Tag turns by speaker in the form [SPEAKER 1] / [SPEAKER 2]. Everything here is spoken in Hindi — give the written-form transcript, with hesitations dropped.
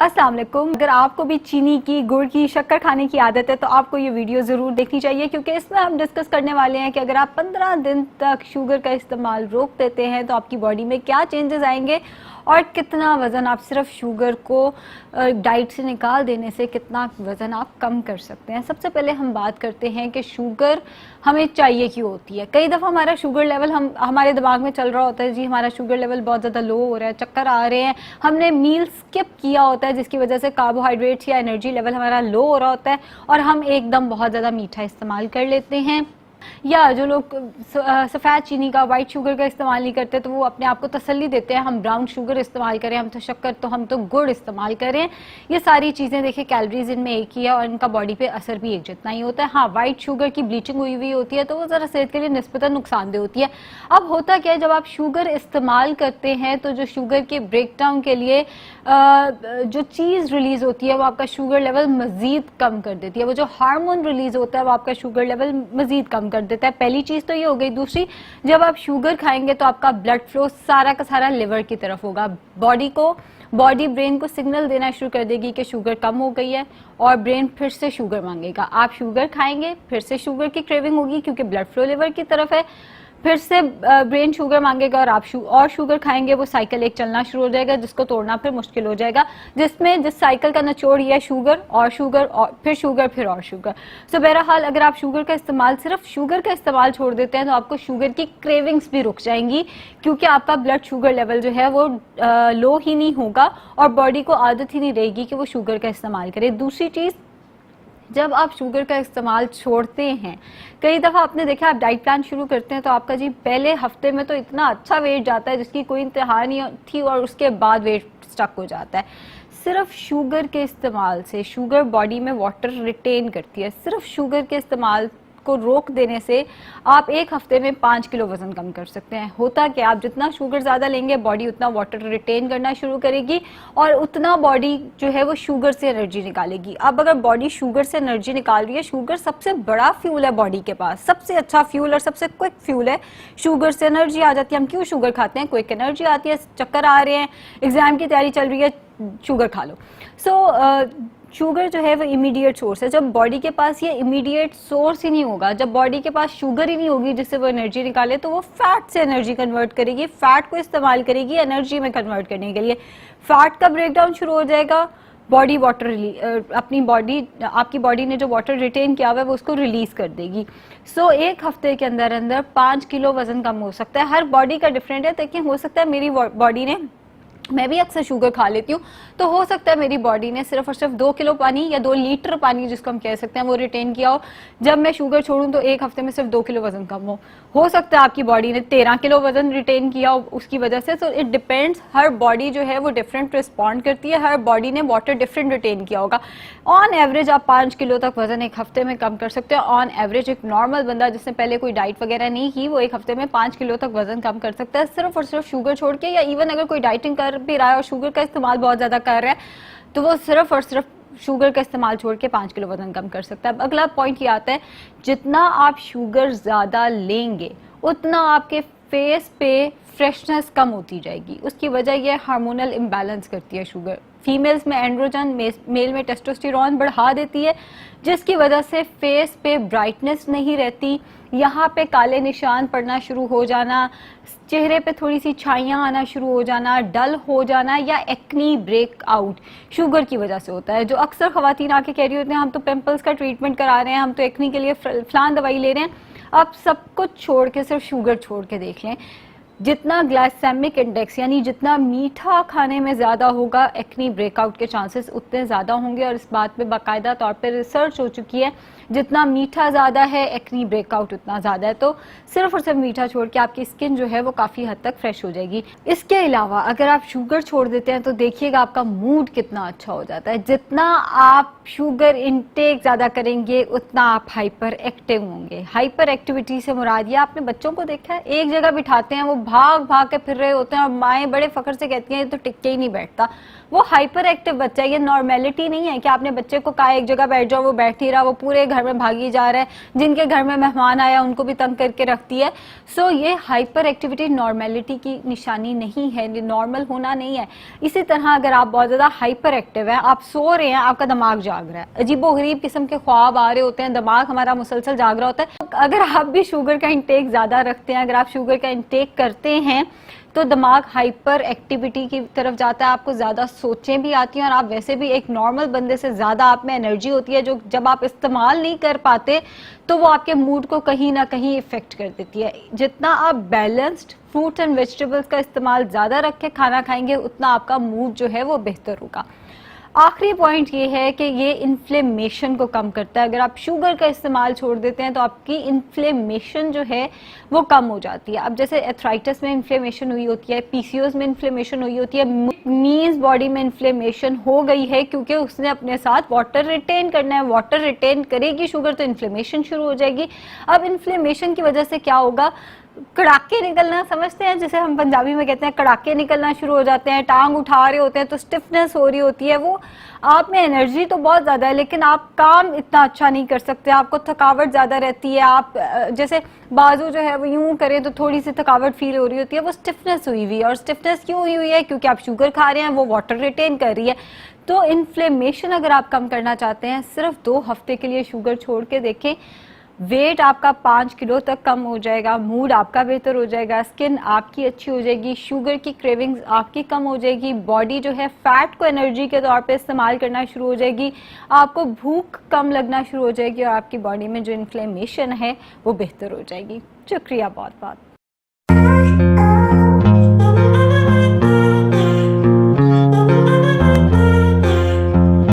[SPEAKER 1] अस्सलाम वालेकुम। अगर आपको भी चीनी की, गुड़ की, शक्कर खाने की आदत है तो आपको ये वीडियो ज़रूर देखनी चाहिए, क्योंकि इसमें हम डिस्कस करने वाले हैं कि अगर आप 15 दिन तक शुगर का इस्तेमाल रोक देते हैं तो आपकी बॉडी में क्या चेंजेस आएंगे और कितना वज़न आप सिर्फ शुगर को डाइट से निकाल देने से कितना वज़न आप कम कर सकते हैं। सबसे पहले हम बात करते हैं कि शुगर हमें चाहिए क्यों होती है। कई दफ़ा हमारा शुगर लेवल हमारे दिमाग में चल रहा होता है, जी हमारा शुगर लेवल बहुत ज़्यादा लो हो रहा है, चक्कर आ रहे हैं, हमने मील स्किप किया होता है जिसकी वजह से कार्बोहाइड्रेट्स या एनर्जी लेवल हमारा लो हो रहा होता है और हम एकदम बहुत ज़्यादा मीठा इस्तेमाल कर लेते हैं। या जो लोग सफ़ेद चीनी का, वाइट शुगर का इस्तेमाल नहीं करते तो वो अपने आप को तसल्ली देते हैं हम ब्राउन शुगर इस्तेमाल करें, हम तो शक्कर, तो हम तो गुड़ इस्तेमाल करें। ये सारी चीज़ें देखिए कैलोरीज इनमें एक ही है और इनका बॉडी पे असर भी एक जितना ही होता है। हाँ, वाइट शुगर की ब्लीचिंग हुई हुई होती है तो वो ज़रा सेहत के लिए निस्बतन नुकसानदेह होती है। अब होता क्या है, जब आप शुगर इस्तेमाल करते हैं तो जो शुगर के ब्रेकडाउन के लिए जो चीज़ रिलीज़ होती है वो आपका शुगर लेवल मज़ीद कम कर देती है। वो जो हार्मोन रिलीज़ होता है वो आपका शुगर लेवल मज़ीद कम कर देता है। पहली चीज़ तो ये हो गई। दूसरी, जब आप शुगर खाएंगे तो आपका ब्लड फ्लो सारा का सारा लिवर की तरफ होगा। बॉडी ब्रेन को सिग्नल देना शुरू कर देगी कि शुगर कम हो गई है और ब्रेन फिर से शुगर मांगेगा। आप शुगर खाएंगे, फिर से शुगर की क्रेविंग होगी क्योंकि ब्लड फ्लो लिवर की तरफ है, फिर से ब्रेन शुगर मांगेगा और आप शुगर खाएंगे। वो साइकिल एक चलना शुरू हो जाएगा जिसको तोड़ना फिर मुश्किल हो जाएगा, जिस साइकिल का निचोड़ ये है शुगर और फिर शुगर फिर और शुगर। सो बहरहाल अगर आप सिर्फ शुगर का इस्तेमाल छोड़ देते हैं तो आपको शुगर की क्रेविंग्स भी रुक जाएंगी, क्योंकि आपका ब्लड शुगर लेवल जो है वो लो ही नहीं होगा और बॉडी को आदत ही नहीं रहेगी कि वो शुगर का इस्तेमाल करे। दूसरी चीज़, जब आप शुगर का इस्तेमाल छोड़ते हैं, कई दफ़ा आपने देखा आप डाइट प्लान शुरू करते हैं तो आपका जी पहले हफ्ते में तो इतना अच्छा वेट जाता है जिसकी कोई इंतहा नहीं थी और उसके बाद वेट स्टक हो जाता है। सिर्फ शुगर के इस्तेमाल से शुगर बॉडी में वाटर रिटेन करती है। सिर्फ शुगर के इस्तेमाल को रोक देने से आप एक हफ्ते में 5 किलो वजन कम कर सकते हैं। होता क्या, आप जितना शुगर ज़्यादा लेंगे बॉडी उतना वाटर रिटेन करना शुरू करेगी और उतना बॉडी जो है वो शुगर से एनर्जी निकालेगी। अब अगर बॉडी शुगर से एनर्जी निकाल रही है, शुगर सबसे बड़ा फ्यूल है बॉडी के पास, सबसे अच्छा फ्यूल और सबसे क्विक फ्यूल है। शुगर से एनर्जी आ जाती है। हम क्यों शुगर खाते हैं? क्विक एनर्जी आती है, चक्कर आ रहे हैं, एग्जाम की तैयारी चल रही है, शुगर खा लो। शुगर जो है वो इमीडिएट सोर्स है। जब बॉडी के पास ये इमीडिएट सोर्स ही नहीं होगा, जब बॉडी के पास शुगर ही नहीं होगी जिससे वो एनर्जी निकाले, तो वो फैट से एनर्जी कन्वर्ट करेगी, फैट को इस्तेमाल करेगी एनर्जी में कन्वर्ट करने के लिए। फैट का ब्रेकडाउन शुरू हो जाएगा, बॉडी आपकी बॉडी ने जो वाटर रिटेन किया हुआ है वो उसको रिलीज कर देगी। एक हफ्ते के अंदर अंदर 5 किलो वजन कम हो सकता है। हर बॉडी का डिफरेंट है। देखिए, हो सकता है मेरी बॉडी ने, मैं भी अक्सर शुगर खा लेती हूँ, तो हो सकता है मेरी बॉडी ने सिर्फ और सिर्फ 2 किलो पानी या 2 लीटर पानी जिसको हम कह सकते हैं वो रिटेन किया हो। जब मैं शुगर छोड़ूं तो एक हफ्ते में सिर्फ 2 किलो वजन कम हो सकता है आपकी बॉडी ने 13 किलो वजन रिटेन किया हो उसकी वजह से। So it depends, her body जो है वो डिफरेंट रिस्पॉन्ड करती है, हर बॉडी ने वाटर डिफरेंट रिटेन किया होगा। ऑन एवरेज आप 5 किलो तक वजन एक हफ्ते में कम कर सकते हैं। ऑन एवरेज एक नॉर्मल बंदा जिसने पहले कोई डाइट वगैरह नहीं की वो एक हफ्ते में 5 किलो तक वजन कम कर सकता है, सिर्फ और सिर्फ शुगर छोड़ के। या इवन अगर कोई डाइटिंग कर भी रहा है और शुगर का इस्तेमाल बहुत ज्यादा कर रहा है तो वो सिर्फ और सिर्फ शुगर का इस्तेमाल छोड़ के 5 किलो वजन कम कर सकता है। अगला पॉइंट ये आता है, जितना आप शुगर ज्यादा लेंगे उतना आपके फेस पे फ्रेशनेस कम होती जाएगी। उसकी वजह यह हार्मोनल इम्बैलेंस करती है शुगर। फीमेल्स में एंड्रोजन, मेल में टेस्टोस्टेरोन बढ़ा देती है, जिसकी वजह से फेस पे ब्राइटनेस नहीं रहती, यहाँ पे काले निशान पड़ना शुरू हो जाना, चेहरे पे थोड़ी सी छाइयाँ आना शुरू हो जाना, डल हो जाना या एक्नी ब्रेकआउट शुगर की वजह से होता है। जो अक्सर खवातीन आके कह रही होती हैं हम तो पिंपल्स का ट्रीटमेंट करा रहे हैं, हम तो एक्नी के लिए फलान दवाई ले रहे हैं। आप सब कुछ छोड़ के सिर्फ शुगर छोड़ के देख लें, जितना ग्लाइसेमिक इंडेक्स यानी जितना मीठा खाने में ज़्यादा होगा एक्नी ब्रेकआउट के चांसेस उतने ज़्यादा होंगे। और इस बात पे बाकायदा तौर पे रिसर्च हो चुकी है, जितना मीठा ज़्यादा है एक्नी ब्रेकआउट उतना ज़्यादा है। तो सिर्फ और सिर्फ मीठा छोड़ के आपकी स्किन जो है वो काफ़ी हद तक फ्रेश हो जाएगी। इसके अलावा अगर आप शुगर छोड़ देते हैं तो देखिएगा आपका मूड कितना अच्छा हो जाता है। जितना आप शुगर इनटेक ज़्यादा करेंगे उतना आप हाइपर एक्टिव होंगे। हाइपर एक्टिविटी से मुराद ये, आपने बच्चों को देखा है एक जगह बिठाते हैं वो भाग भाग के फिर रहे होते हैं और माएँ बड़े फख्र से कहती हैं ये तो टिक के ही नहीं बैठता। वो हाइपर एक्टिव बच्चा है। ये नॉर्मेलिटी नहीं है कि आपने बच्चे को कहा एक जगह बैठ जाओ, वो बैठ नहीं रहा, वो पूरे घर में भागी जा रहा है, जिनके घर में मेहमान आया उनको भी तंग करके रखती है। सो ये हाइपर एक्टिविटी नॉर्मेलिटी की निशानी नहीं है, नॉर्मल होना नहीं है। इसी तरह अगर आप बहुत ज्यादा हाइपर एक्टिव है, आप सो रहे हैं, आपका दिमाग जाग रहा है, अजीबोगरीब किस्म के ख्वाब आ रहे होते हैं, दिमाग हमारा मुसलसल जाग रहा होता है। अगर आप भी शुगर का इंटेक ज्यादा रखते हैं, अगर आप शुगर का इंटेक करते हैं तो दिमाग हाइपर एक्टिविटी की तरफ जाता है, आपको ज्यादा सोचें भी आती हैं और आप वैसे भी एक नॉर्मल बंदे से ज्यादा आप में एनर्जी होती है, जो जब आप इस्तेमाल नहीं कर पाते तो वो आपके मूड को कहीं ना कहीं इफेक्ट कर देती है। जितना आप बैलेंस्ड फ्रूट्स एंड वेजिटेबल्स का इस्तेमाल ज्यादा रख के खाना खाएंगे, उतना आपका मूड जो है वो बेहतर होगा। आखिरी पॉइंट ये है कि ये इन्फ्लेमेशन को कम करता है। अगर आप शुगर का इस्तेमाल छोड़ देते हैं तो आपकी इन्फ्लेमेशन जो है वो कम हो जाती है। अब जैसे एथराइटिस में इन्फ्लेमेशन हुई होती है, पीसीओएस में इन्फ्लेमेशन हुई होती है, मीन्स बॉडी में इन्फ्लेमेशन हो गई है क्योंकि उसने अपने साथ वाटर रिटेन करना है। वाटर रिटेन करेगी शुगर तो इन्फ्लेमेशन शुरू हो जाएगी। अब इन्फ्लेमेशन की वजह से क्या होगा, कड़ाके निकलना, समझते हैं जिसे हम पंजाबी में कहते हैं, कड़ाके निकलना शुरू हो जाते हैं, टांग उठा रहे होते हैं तो स्टिफनेस हो रही होती है। वो आप में एनर्जी तो बहुत ज्यादा है लेकिन आप काम इतना अच्छा नहीं कर सकते, आपको थकावट ज्यादा रहती है। आप जैसे बाजू जो है वो यूं करें तो थोड़ी सी थकावट फील हो रही होती है, वो स्टिफनेस हुई हुई है। और स्टिफनेस क्यों हुई हुई है, क्योंकि आप शुगर खा रहे हैं, वो वाटर रिटेन कर रही है। तो इन्फ्लेमेशन अगर आप कम करना चाहते हैं, सिर्फ 2 हफ्ते के लिए शुगर छोड़ के देखें, वेट आपका 5 किलो तक कम हो जाएगा, मूड आपका बेहतर हो जाएगा, स्किन आपकी अच्छी हो जाएगी, शुगर की क्रेविंग्स आपकी कम हो जाएगी, बॉडी जो है फैट को एनर्जी के तौर पे इस्तेमाल करना शुरू हो जाएगी, आपको भूख कम लगना शुरू हो जाएगी और आपकी बॉडी में जो इन्फ्लेमेशन है वो बेहतर हो जाएगी। शुक्रिया बहुत बहुत।